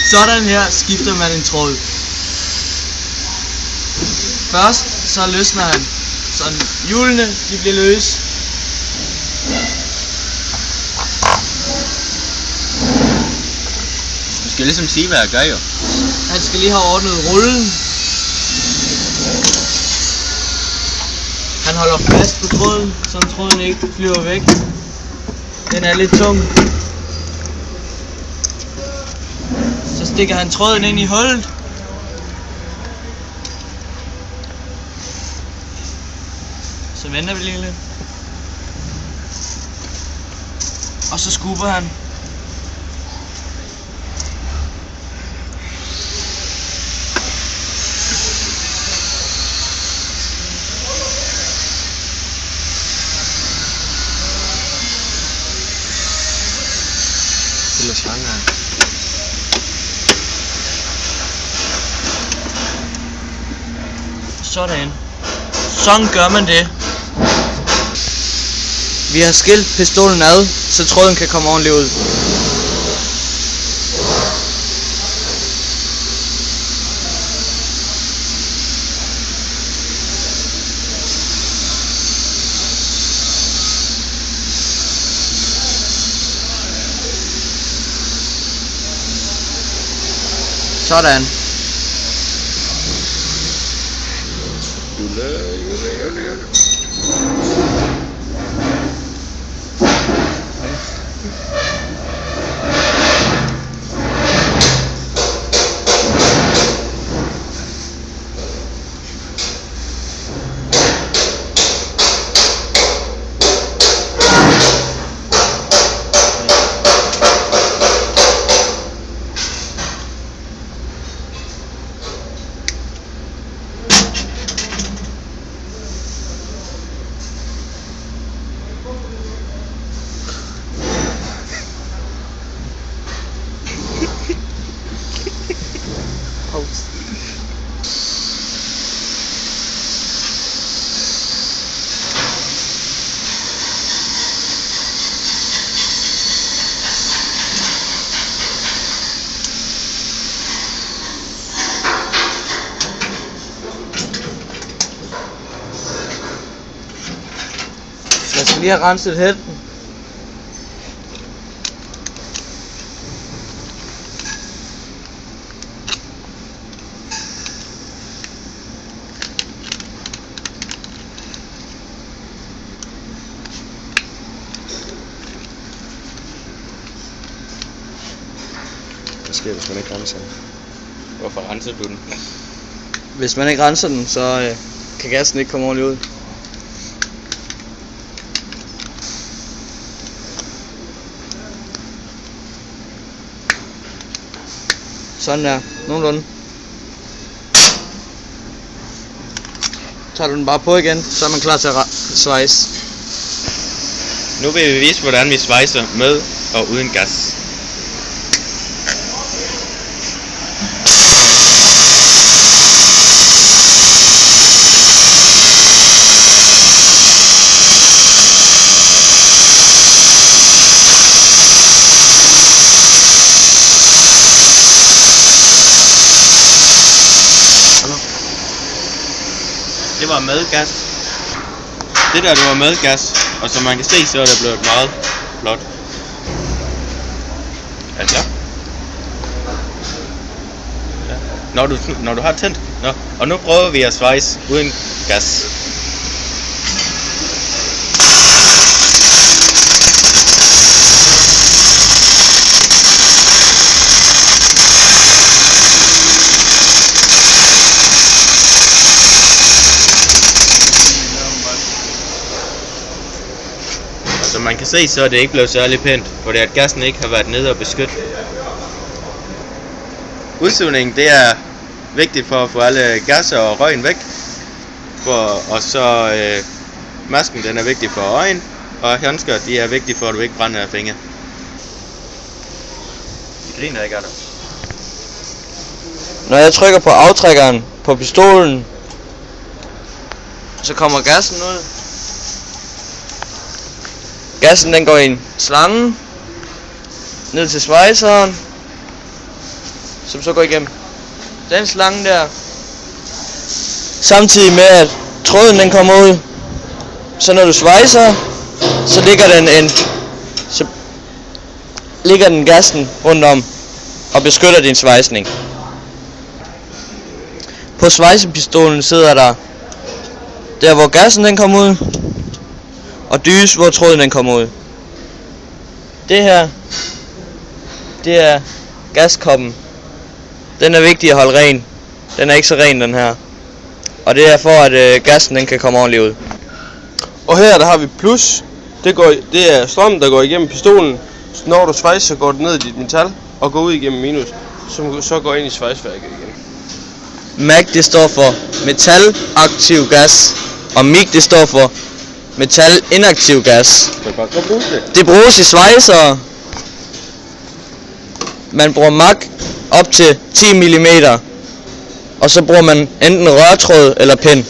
Sådan her skifter man en tråd. Først så løsner han, sådan hjulene de bliver løs. Du skal ligesom sige hvad jeg gør jo. Han skal lige have ordnet rullen. Han holder fast på tråden, så tråden ikke flyver væk. Den er lidt tung. Så stikker han tråden ind i hullet. Så venter vi lige lidt. Og så skubber han. Eller slanger. Sådan. Sådan gør man det. Vi har skilt pistolen ad, så tråden kan komme ordentligt ud. Sådan. Jeg skal lige have renset hætten. Hvad sker hvis man ikke renser den? Hvorfor renser du den? Hvis man ikke renser den, så kan gassen ikke komme ordentligt ud. Sådan der, nogenlunde. Tager du den bare på igen, så er man klar til at svejse. Nu vil vi vise hvordan vi svejser med og uden gas. Det var med gas. Det der, det var med gas. Og som man kan se, så er det blevet meget flot. Altså. Ja. Når du har tændt. Nå. Og nu prøver vi at svejse uden gas. Som man kan se, så er det ikke blevet særlig pænt, fordi at gassen ikke har været nede og beskyttet. Udsugningen, det er vigtigt for at få alle gasser og røgen væk. Og så masken, den er vigtig for øjen, og handsker, de er vigtige for at du ikke brænder af fingre. De griner ikke af dig. Når jeg trykker på aftrækkeren på pistolen, så kommer gassen ud. Gassen den går i en slange ned til svejseren. som så går igennem den slange der. Samtidig med at tråden den kommer ud, så når du svejser, så ligger den gassen rundt om og beskytter din svejsning. På svejsepistolen sidder der hvor gassen den kommer ud, og dys hvor tråden den kommer ud. Det her, det er gaskoppen. Den er vigtig at holde ren. Den er ikke så ren, den her. Og det er for at gassen den kan komme ordentligt ud. Og her der har vi plus. Det er strøm der går igennem pistolen. Så når du svejser, så går det ned i dit metal og går ud igennem minus, som så går ind i svejsværket igen. MAG det står for metalaktiv gas, og MIG det står for metalinaktiv gas. Det bruges i svejsere. Man bruger MAG op til 10 mm, og så bruger man enten rørtråd eller pind.